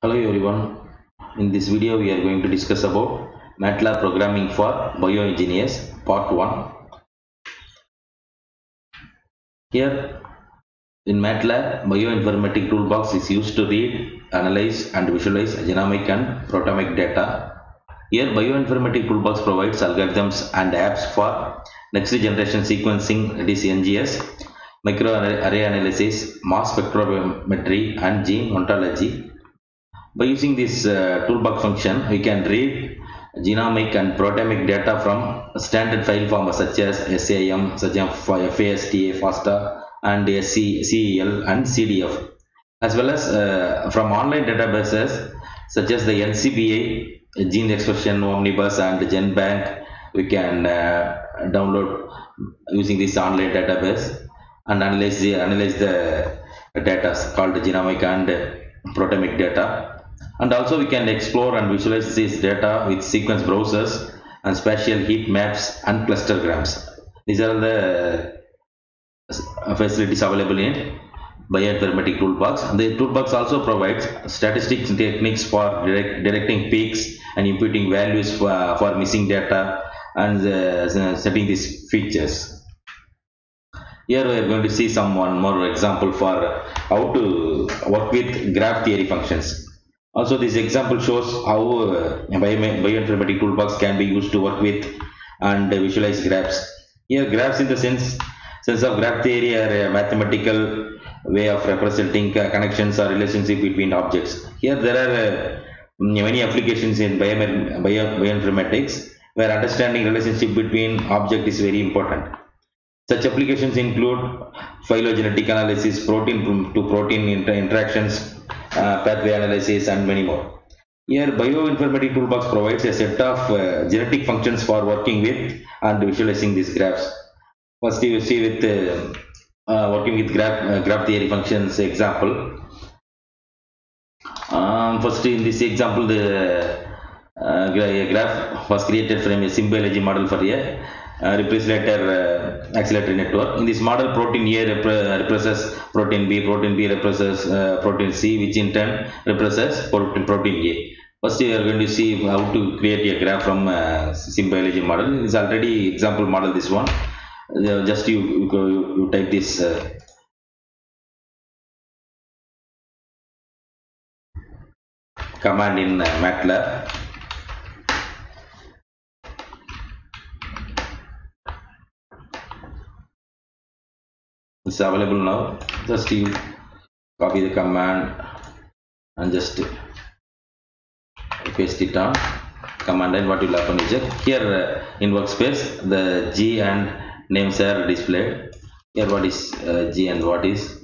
Hello everyone. In this video we are going to discuss about MATLAB programming for bioengineers part 1. Here in MATLAB, bioinformatic toolbox is used to read, analyze and visualize genomic and proteomic data. Here bioinformatic toolbox provides algorithms and apps for next generation sequencing, that is NGS, microarray analysis, mass spectrometry and gene ontology. By using this toolbox function, we can read genomic and proteomic data from standard file formats such as SAM, such as FASTA, FASTA, and SCEL and CDF, as well as from online databases such as the NCBI, Gene Expression Omnibus, and GenBank. We can download using this online database and analyze the data called genomic and proteomic data. And also we can explore and visualize this data with sequence browsers and spatial heat maps and clustergrams. These are the facilities available in bioinformatic toolbox. The toolbox also provides statistics techniques for directing peaks and imputing values for missing data and setting these features. Here we are going to see one more example for how to work with graph theory functions. Also, this example shows how bioinformatic toolbox can be used to work with and visualize graphs. Here, graphs in the sense of graph theory are a mathematical way of representing connections or relationship between objects. Here, there are many applications in bioinformatics where understanding relationship between object is very important. Such applications include phylogenetic analysis, protein to protein interactions, pathway analysis, and many more. Here, bioinformatic toolbox provides a set of genetic functions for working with and visualizing these graphs. First, you see with working with graph theory functions example. First, in this example, the graph was created from a symbology model for a representative accelerator network. In this model, protein A represents protein B represents protein C, which in turn represents protein A. First, we are going to see how to create a graph from symbology model. It's already example model, this one. Just you type this command in MATLAB. It's available now. Just you copy the command and just paste it on command line. What will happen is that here in workspace the G and names are displayed. Here what is G and what is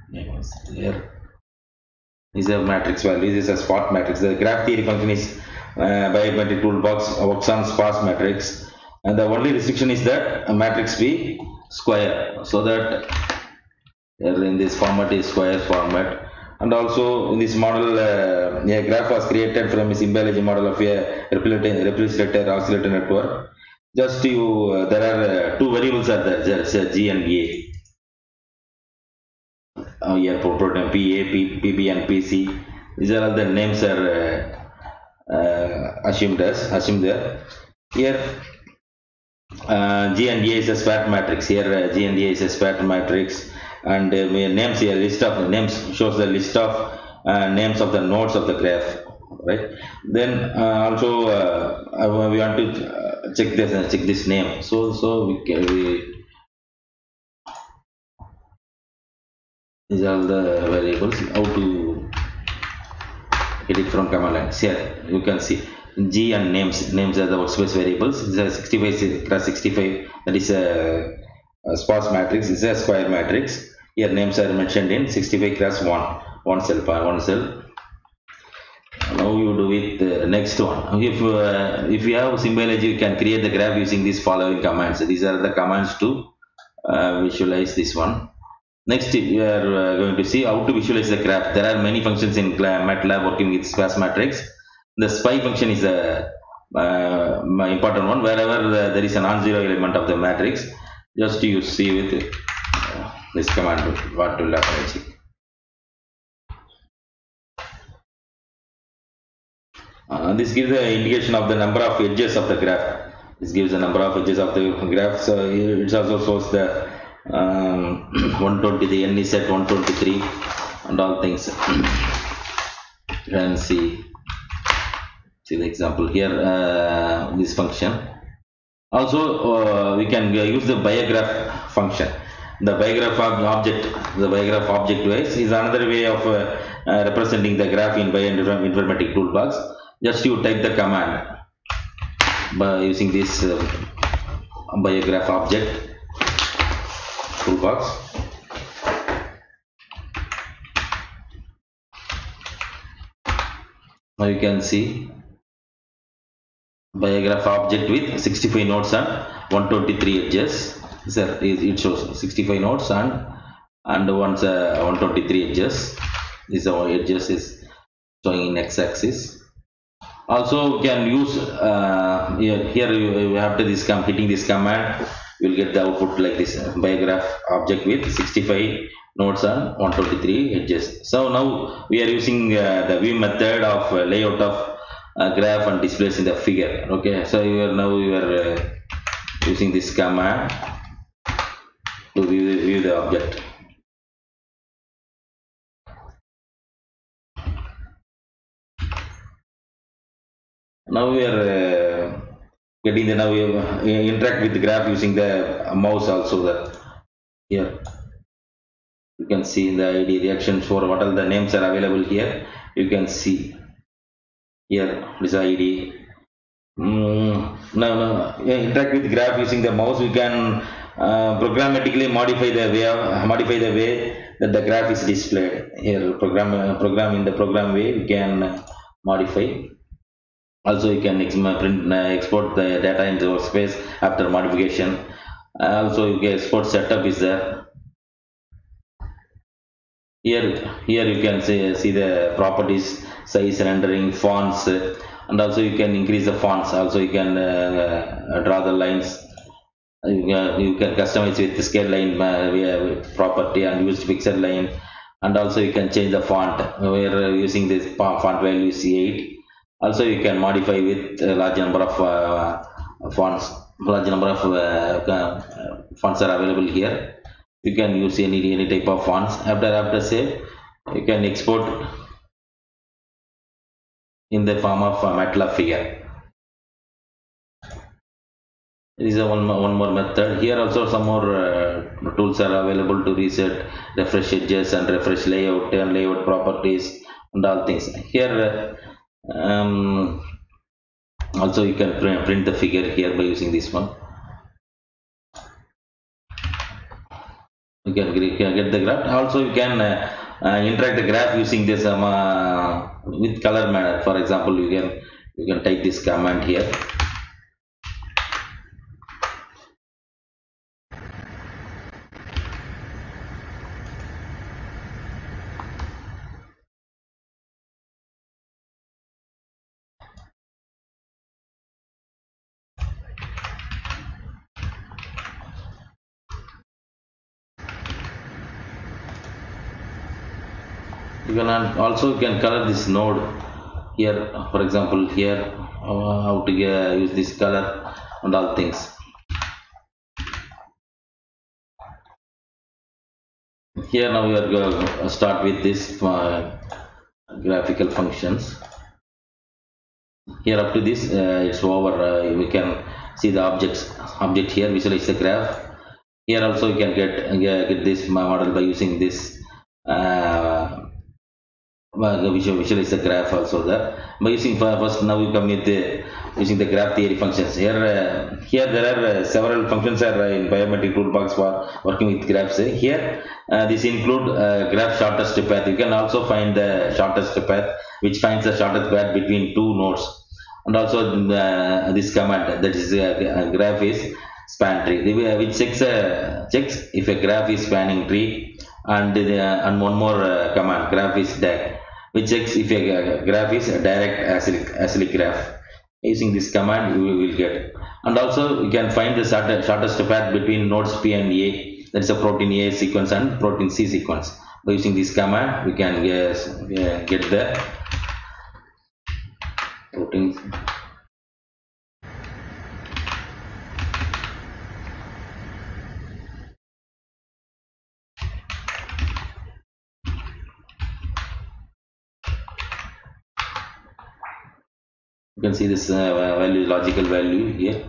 names. Here is a matrix value. This is a spot matrix. The graph theory function is bioinformatic toolbox works on sparse matrix, and the only restriction is that a matrix be square, so that in this format is square format. And also in this model, a graph was created from a symbology model of a representative oscillator network. Just you, there are two variables are there. There's G and A. Here protein PA, PB, and PC. These are all the names are assumed there. Here G and A is a sparse matrix. Here G and A is a sparse matrix, and names here list of names shows the list of names of the nodes of the graph, right? Then also we want to check this name. So these are the variables. How to get it from command line? Here you can see G and names are the workspace variables. This is 65 cross 65, that is a sparse matrix. This is a square matrix. Here names are mentioned in 65 cross 1 cell. Now you do with the next one. If you have symbology, you can create the graph using these following commands. These are the commands to visualize this one. Next, we are going to see how to visualize the graph. There are many functions in MATLAB working with sparse matrix. The SPI function is a important one. Wherever there is a non-zero element of the matrix, just you see with this command what will happen. This gives the indication of the number of edges of the graph. This gives the number of edges of the graph. So here it also shows the 120, the n is at 123 and all things. And see the example here, this function. Also we can use the biograph function. The biograph object wise is another way of representing the graph in bioinformatic toolbox. Just you type the command by using this biograph object toolbox. Now you can see biograph object with 65 nodes and 123 edges. So it shows 65 nodes and 123 edges. These are edges is showing in x-axis. Also we can use here you after this hitting this command, you will get the output like this biograph object with 65 nodes and 123 edges. So now we are using the view method of layout of graph and displays in the figure. Okay, so you are using this command to view the object. Now we are getting the, now we interact with the graph using the mouse also. That here you can see in the ID reactions for what all the names are available here. You can see here this ID. Now interact with the graph using the mouse. We can programmatically modify the way that the graph is displayed. Here program in the program way we can modify. Also you can export the data into workspace after modification. Also you can export setup is there. Here you can see the properties, size, rendering, fonts, and also you can increase the fonts. Also you can draw the lines. You can customize with the scale line property and use pixel line, and also you can change the font. We are using this font value C8. Also you can modify with a large number of fonts. Large number of fonts are available here. You can use any type of fonts. After save, you can export in the form of MATLAB figure. There is one more method. Here also some more tools are available to reset, refresh edges and refresh layout and layout properties and all things. Here also you can print the figure here by using this one. You can get the graph. Also you can interact the graph using this with color manner. For example, you can type this command here. You can also color this node here. For example, here how to use this color and all things. Here now we are going to start with this graphical functions. Here up to this it's over. We can see the object here, visualize the graph. Here also you can get this model by using this visualize the graph also there by using first. Now we come with using the graph theory functions. Here there are several functions are in biometric toolbox for working with graphs. Here this include graph shortest path. You can also find the shortest path, which finds the shortest path between two nodes, and also this command, that is graph is span tree, which checks if a graph is spanning tree, and one more command, graph is DAG, which checks if a graph is a direct acyclic graph. Using this command we will get. And also you can find the shortest path between nodes P and A, that is a protein A sequence and protein C sequence. By using this command we can get the proteins. You can see this value, logical value here.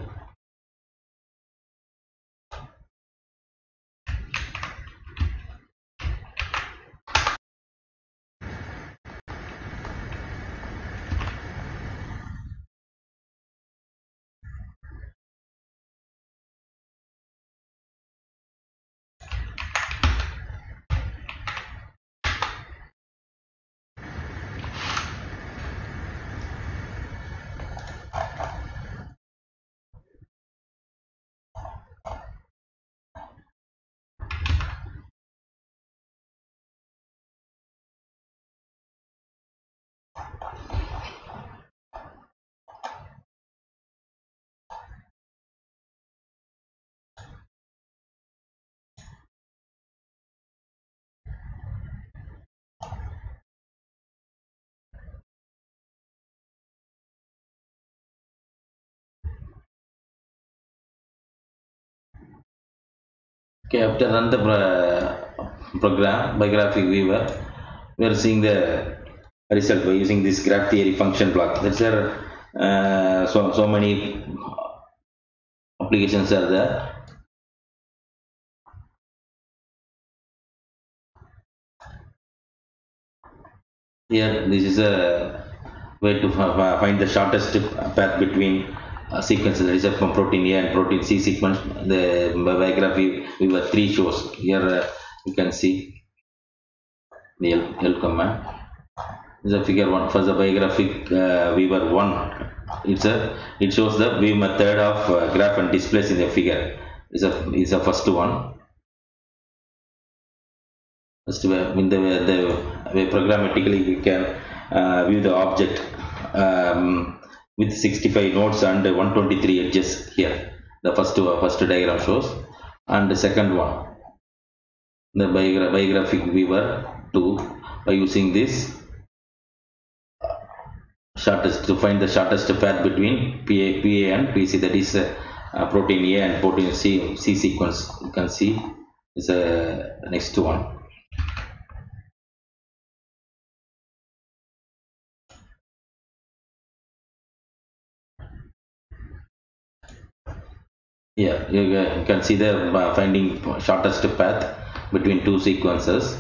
Okay, after run the program by graphic viewer, we are seeing the result by using this graph theory function block. That's there. So many applications are there. Here, this is a way to find the shortest path between sequences. That is from protein A and protein C sequence. The by graph viewer 3 shows. Here you can see the L command. This is a figure 1 for the biographic viewer 1. It shows the view method of graph and displays in the figure. Is a first one. First, in the way programmatically we can view the object with 65 nodes and 123 edges here. The first diagram shows, and the second one, the biographic viewer 2, by using this shortest to find the shortest path between PA and PC, that is protein A and protein C sequence. You can see is the next one. Yeah, you can see the finding shortest path between two sequences,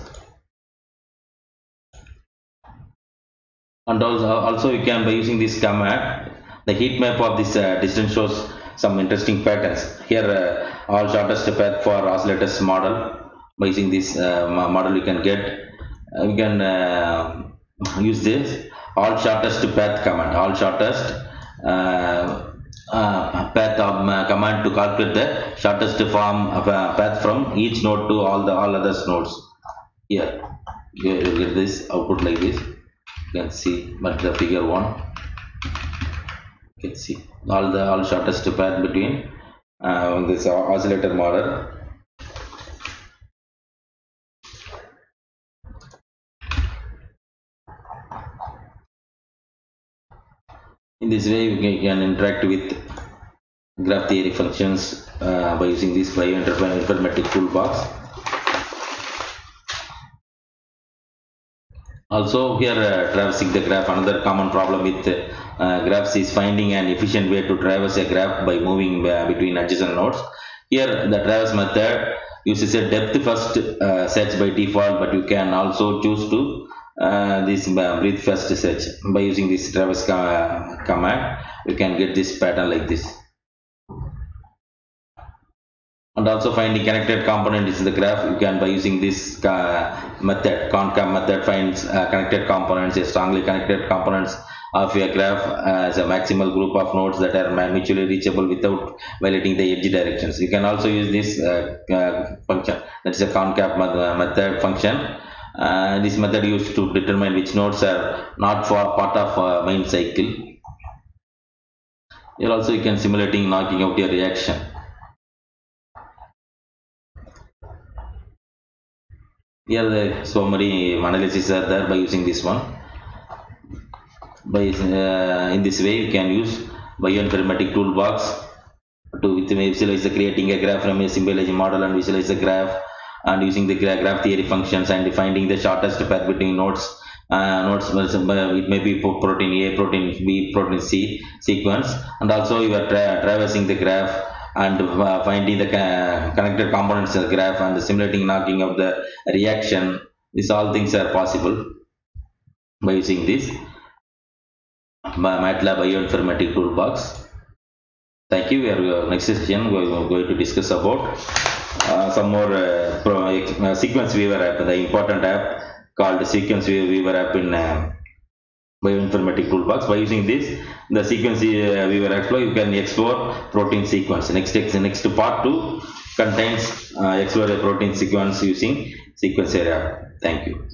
and also you can, by using this command, the heat map of this distance shows some interesting patterns. Here all shortest path for oscillators model. By using this model, you can use this all shortest path command, all shortest path of command to calculate the shortest form of path from each node to all other nodes. Here you get this output like this. You can see but the figure 1. You can see all shortest path between this oscillator model. In this way, you can interact with graph theory functions by using this bioinformatic toolbox. Also, here traversing the graph, another common problem with graphs is finding an efficient way to traverse a graph by moving between adjacent nodes. Here, the traverse method uses a depth first search by default, but you can also choose to this breadth first search. By using this traverse command, you can get this pattern like this. And also finding connected components in the graph, you can, by using this method, concat method, finds connected components, strongly connected components of a graph as a maximal group of nodes that are mutually reachable without violating the edge directions. You can also use this function, that is a concat method function. This method used to determine which nodes are not for part of main cycle. Here also you can simulating knocking out a reaction. Here the so many analysis are there by using this one. By in this way you can use bioinformatic toolbox to visualize the creating a graph from a symbology model and visualize the graph, and using the graph theory functions and finding the shortest path between nodes. It may be protein A, protein B, protein C sequence, and also you are traversing the graph and finding the connected components of the graph and simulating knocking of the reaction. These all things are possible by using this MATLAB bioinformatic toolbox. Thank you. We are next session we are going to discuss about some more sequence viewer app, the important app called sequence viewer app in bioinformatic toolbox. By using this, the sequence viewer app, you can explore protein sequence. Next part 2 contains explore a protein sequence using sequence area. Thank you.